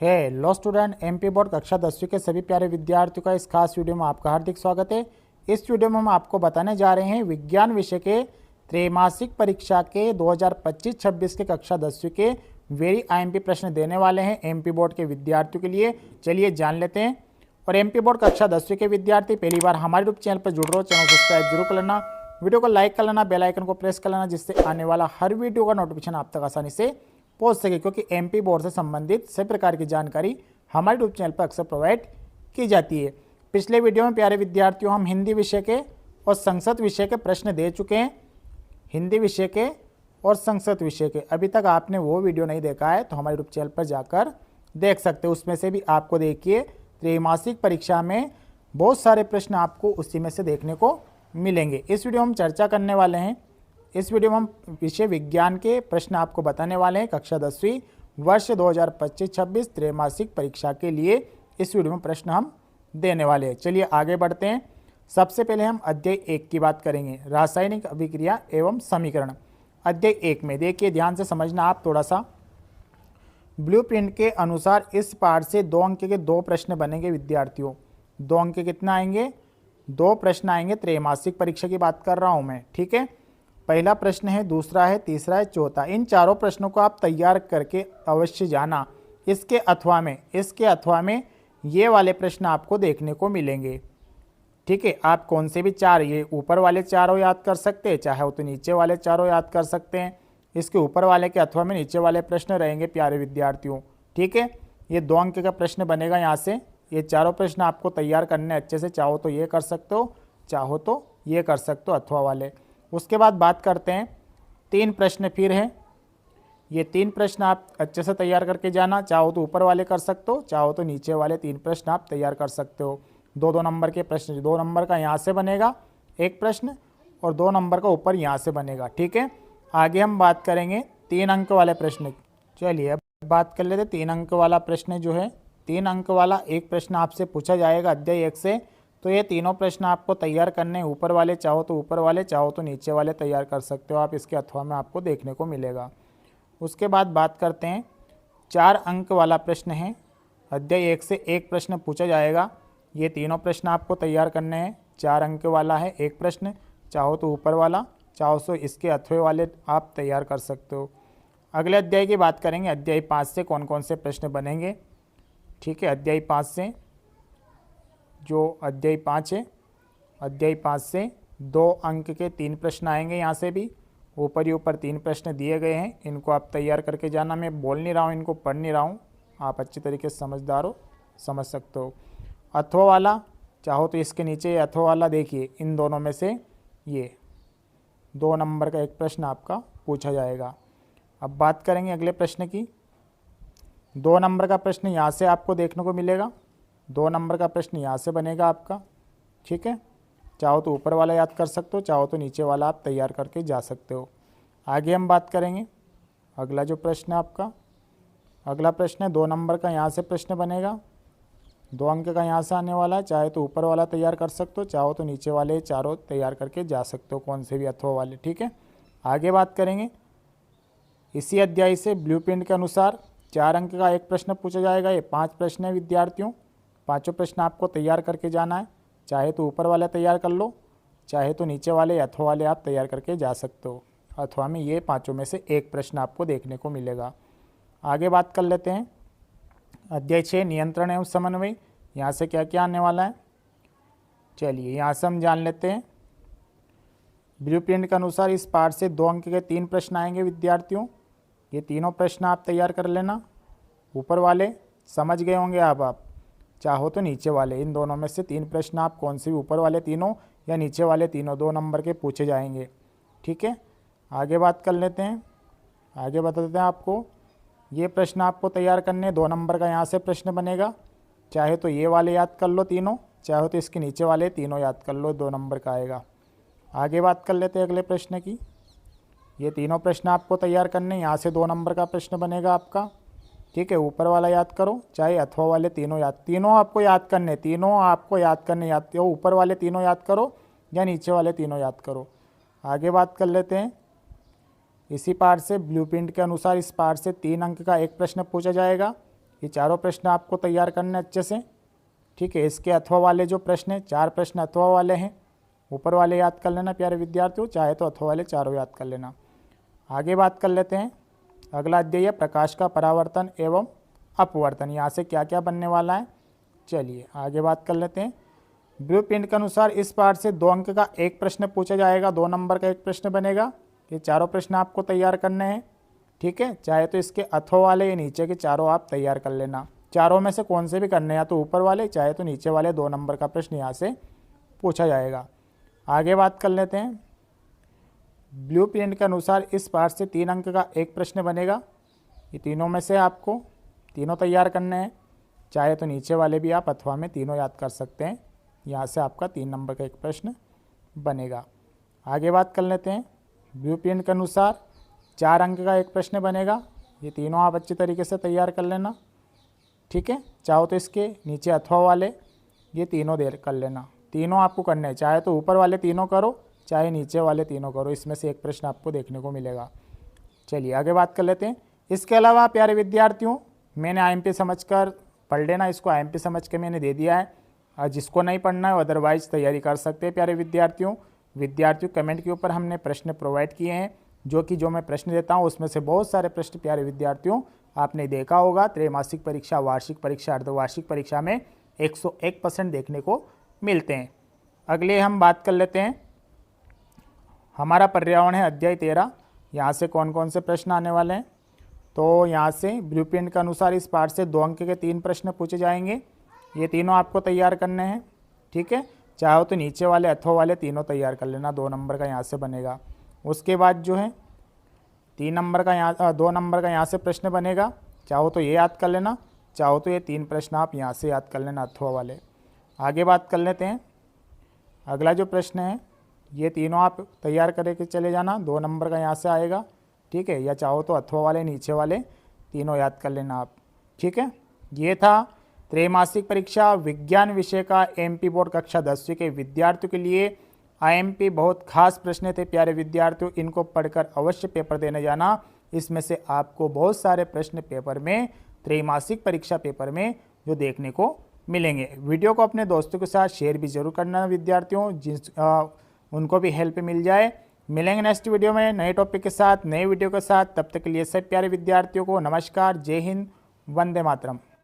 Hello student, MP board कक्षा 10वीं के सभी प्यारे विद्यार्थियों का इस खास वीडियो में आपका हार्दिक स्वागत है। इस वीडियो में हम आपको बताने जा रहे हैं विज्ञान विषय के त्रैमासिक परीक्षा के 2025-26 के कक्षा 10वीं के वेरी आईएमपी प्रश्न देने वाले हैं एमपी बोर्ड के विद्यार्थियों के लिए। चलिए जान लेते हैं। और एमपी बोर्ड कक्षा 10वीं के विद्यार्थी पहली बार हमारे यूट्यूब चैनल पर जुड़ रहे हो, चैनल सब्सक्राइब जरूर कर लेना, वीडियो को लाइक कर लेना, बेल आइकन को प्रेस कर लेना, जिससे आने वाला हर वीडियो का नोटिफिकेशन आप तक आसानी से पहुंच सके। क्योंकि एमपी बोर्ड से संबंधित सभी प्रकार की जानकारी हमारे यूट्यूब चैनल पर अक्सर प्रोवाइड की जाती है। पिछले वीडियो में प्यारे विद्यार्थियों हम हिंदी विषय के और संस्कृत विषय के प्रश्न दे चुके हैं। हिंदी विषय के और संस्कृत विषय के अभी तक आपने वो वीडियो नहीं देखा है तो हमारे यूट्यूब चैनल पर जाकर देख सकते हो। उसमें से भी आपको देखिए त्रैमासिक परीक्षा में बहुत सारे प्रश्न आपको उसी में से देखने को मिलेंगे। इस वीडियो में हम चर्चा करने वाले हैं। इस वीडियो में हम विषय विज्ञान के प्रश्न आपको बताने वाले हैं कक्षा 10वीं वर्ष 2025-26 त्रैमासिक परीक्षा के लिए। इस वीडियो में प्रश्न हम देने वाले हैं। चलिए आगे बढ़ते हैं। सबसे पहले हम अध्याय 1 की बात करेंगे, रासायनिक अभिक्रिया एवं समीकरण। अध्याय 1 में देखिए, ध्यान से समझना आप थोड़ा सा। ब्लूप्रिंट के अनुसार इस पाठ से 2 अंक के 2 प्रश्न बनेंगे विद्यार्थियों। 2 अंक कितना आएंगे? 2 प्रश्न आएंगे। त्रैमासिक परीक्षा की बात कर रहा हूं मैं, ठीक है। पहला प्रश्न है, दूसरा है, तीसरा है, चौथा। इन चारों प्रश्नों को आप तैयार करके अवश्य जाना। इसके अथवा में ये वाले प्रश्न आपको देखने को मिलेंगे, ठीक है। आप कौन से भी चार, ये ऊपर वाले चारों याद कर सकते हैं, चाहे वो तो नीचे वाले चारों याद कर सकते हैं। इसके ऊपर वाले के अथवा में नीचे वाले प्रश्न रहेंगे प्यारे विद्यार्थियों, ठीक है। ये 2 अंक का प्रश्न बनेगा यहाँ से। ये चारों प्रश्न आपको तैयार करने अच्छे से, चाहो तो ये कर सकते हो, चाहो तो ये कर सकते हो अथवा वाले। उसके बाद बात करते हैं 3 प्रश्न फिर हैं। ये 3 प्रश्न आप अच्छे से तैयार करके जाना। चाहो तो ऊपर वाले कर सकते हो, चाहो तो नीचे वाले 3 प्रश्न आप तैयार कर सकते हो। 2-2 नंबर के प्रश्न, 2 नंबर का यहाँ से बनेगा एक प्रश्न और 2 नंबर का ऊपर यहाँ से बनेगा, ठीक है। आगे हम बात करेंगे 3 अंक वाले प्रश्न। चलिए अब बात कर लेते 3 अंक वाला प्रश्न जो है। 3 अंक वाला एक प्रश्न आपसे पूछा जाएगा अध्याय 1 से। तो ये तीनों प्रश्न आपको तैयार करने, ऊपर वाले चाहो तो ऊपर वाले, चाहो तो नीचे वाले तैयार कर सकते हो आप। इसके अथवा में आपको देखने को मिलेगा। उसके बाद बात करते हैं 4 अंक वाला प्रश्न है। अध्याय 1 से एक प्रश्न पूछा जाएगा। ये तीनों प्रश्न आपको तैयार करने हैं। 4 अंक वाला है एक प्रश्न, चाहो तो ऊपर वाला, चाहो तो इसके अथवे वाले आप तैयार कर सकते हो। अगले अध्याय की बात करेंगे। अध्याय 5 से कौन कौन से प्रश्न बनेंगे, ठीक है। अध्याय 5 से, जो अध्याय 5 है, अध्याय 5 से 2 अंक के 3 प्रश्न आएंगे। यहाँ से भी ऊपर ही ऊपर 3 प्रश्न दिए गए हैं, इनको आप तैयार करके जाना। मैं बोल नहीं रहा हूँ, इनको पढ़ नहीं रहा हूँ, आप अच्छी तरीके से समझदार हो, समझ सकते हो। अथवा वाला चाहो तो इसके नीचे अथवा वाला, देखिए इन दोनों में से ये 2 नंबर का एक प्रश्न आपका पूछा जाएगा। अब बात करेंगे अगले प्रश्न की। 2 नंबर का प्रश्न यहाँ से आपको देखने को मिलेगा, 2 नंबर का प्रश्न यहाँ से बनेगा आपका, ठीक है। चाहो तो ऊपर वाला याद कर सकते हो, चाहो तो नीचे वाला आप तैयार करके जा सकते हो। आगे हम बात करेंगे अगला जो प्रश्न है आपका। अगला प्रश्न है 2 नंबर का, यहाँ से प्रश्न बनेगा। 2 अंक का यहाँ से आने वाला है। चाहे तो ऊपर वाला तैयार कर सकते हो, चाहो तो नीचे वाले चारों तैयार करके जा सकते हो, कौन से भी अथवा वाले, ठीक है। आगे बात करेंगे इसी अध्याय से ब्लूप्रिंट के अनुसार 4 अंक का एक प्रश्न पूछा जाएगा। ये 5 प्रश्न है विद्यार्थियों। 5 प्रश्न आपको तैयार करके जाना है। चाहे तो ऊपर वाले तैयार कर लो, चाहे तो नीचे वाले अथवा वाले आप तैयार करके जा सकते हो। अथवा में ये 5 में से एक प्रश्न आपको देखने को मिलेगा। आगे बात कर लेते हैं अध्याय 6 नियंत्रण एवं समन्वय। यहाँ से क्या क्या आने वाला है, चलिए यहाँ से हम जान लेते हैं। ब्लूप्रिंट के अनुसार इस पाठ से 2 अंक के 3 प्रश्न आएंगे विद्यार्थियों। ये तीनों प्रश्न आप तैयार कर लेना। ऊपर वाले समझ गए होंगे आप चाहो तो नीचे वाले, इन दोनों में से 3 प्रश्न आप कौन से भी, ऊपर वाले तीनों या नीचे वाले तीनों, 2 नंबर के पूछे जाएंगे, ठीक है। आगे बात कर लेते हैं। आगे बता देते हैं आपको, ये प्रश्न आपको तैयार करने, 2 नंबर का यहाँ से प्रश्न बनेगा। चाहे तो ये वाले याद कर लो तीनों, चाहे तो इसके नीचे वाले तीनों याद कर लो, 2 नंबर का आएगा। आगे बात कर लेते हैं अगले प्रश्न की। ये तीनों प्रश्न आपको तैयार करने, यहाँ से 2 नंबर का प्रश्न बनेगा आपका, ठीक है। ऊपर वाला याद करो, चाहे अथवा वाले तीनों आपको याद करने, तीनों आपको याद करने, याद हो ऊपर वाले तीनों याद करो या नीचे वाले तीनों याद करो। आगे बात कर लेते हैं इसी पाठ से ब्लूप्रिंट के अनुसार इस पाठ से 3 अंक का एक प्रश्न पूछा जाएगा। ये चारों प्रश्न आपको तैयार करने अच्छे से, ठीक है। इसके अथवा वाले जो प्रश्न हैं, 4 प्रश्न अथवा वाले हैं, ऊपर वाले याद कर लेना प्यारे विद्यार्थियों, चाहे तो अथवा वाले चारों याद कर लेना। आगे बात कर लेते हैं। अगला अध्याय है प्रकाश का परावर्तन एवं अपवर्तन। यहाँ से क्या क्या बनने वाला है, चलिए आगे बात कर लेते हैं। ब्लूप्रिंट के अनुसार इस पाठ से 2 अंक का एक प्रश्न पूछा जाएगा, 2 नंबर का एक प्रश्न बनेगा। ये चारों प्रश्न आपको तैयार करने हैं, ठीक है। चाहे तो इसके अथवा वाले या नीचे के चारों आप तैयार कर लेना, चारों में से कौन से भी करने हैं, या तो ऊपर वाले चाहे तो नीचे वाले 2 नंबर का प्रश्न यहाँ से पूछा जाएगा। आगे बात कर लेते हैं। ब्लूप्रिंट के अनुसार इस पाठ से 3 अंक का एक प्रश्न बनेगा। ये तीनों में से आपको तीनों तैयार करने हैं, चाहे तो नीचे वाले भी आप अथवा में तीनों याद कर सकते हैं। यहाँ से आपका 3 नंबर का एक प्रश्न बनेगा। आगे बात कर लेते हैं। ब्लूप्रिंट के अनुसार 4 अंक का एक प्रश्न बनेगा। ये तीनों आप अच्छी तरीके से तैयार कर लेना, ठीक है। चाहो तो इसके नीचे अथवा वाले ये तीनों देर कर लेना, तीनों आपको करने हैं, चाहे तो ऊपर वाले तीनों करो चाहे नीचे वाले तीनों करो, इसमें से एक प्रश्न आपको देखने को मिलेगा। चलिए आगे बात कर लेते हैं। इसके अलावा प्यारे विद्यार्थियों, मैंने IMP समझकर पढ़ लेना, इसको IMP समझ के मैंने दे दिया है, और जिसको नहीं पढ़ना है अदरवाइज तैयारी कर सकते हैं। प्यारे विद्यार्थियों कमेंट के ऊपर हमने प्रश्न प्रोवाइड किए हैं, जो मैं प्रश्न देता हूँ उसमें से बहुत सारे प्रश्न प्यारे विद्यार्थियों आपने देखा होगा, त्रैमासिक परीक्षा, वार्षिक परीक्षा, अर्धवार्षिक परीक्षा में 101% देखने को मिलते हैं। अगले हम बात कर लेते हैं। हमारा पर्यावरण है अध्याय 13। यहाँ से कौन कौन से प्रश्न आने वाले हैं, तो यहाँ से ब्लूप्रिंट के अनुसार इस पाठ से 2 अंक के 3 प्रश्न पूछे जाएंगे। ये तीनों आपको तैयार करने हैं, ठीक है। चाहो तो नीचे वाले अथवा वाले तीनों तैयार कर लेना, 2 नंबर का यहाँ से बनेगा। उसके बाद जो है 2 नंबर का यहाँ से प्रश्न बनेगा, चाहो तो ये याद कर लेना, चाहो तो ये 3 प्रश्न आप यहाँ से याद कर लेना अथवा वाले। आगे बात कर लेते हैं। अगला जो प्रश्न है ये तीनों आप तैयार करके चले जाना, 2 नंबर का यहाँ से आएगा, ठीक है। या चाहो तो अथवा वाले नीचे वाले तीनों याद कर लेना आप, ठीक है। ये था त्रैमासिक परीक्षा विज्ञान विषय का MP बोर्ड कक्षा 10वीं के विद्यार्थियों के लिए IMP बहुत खास प्रश्न थे प्यारे विद्यार्थियों, इनको पढ़कर अवश्य पेपर देने जाना। इसमें से आपको बहुत सारे प्रश्न पेपर में, त्रैमासिक परीक्षा पेपर में जो देखने को मिलेंगे। वीडियो को अपने दोस्तों के साथ शेयर भी जरूर करना विद्यार्थियों, उनको भी हेल्प मिल जाए। मिलेंगे नेक्स्ट वीडियो में नए टॉपिक के साथ, नए वीडियो के साथ। तब तक के लिए सब प्यारे विद्यार्थियों को नमस्कार, जय हिंद, वंदे मातरम।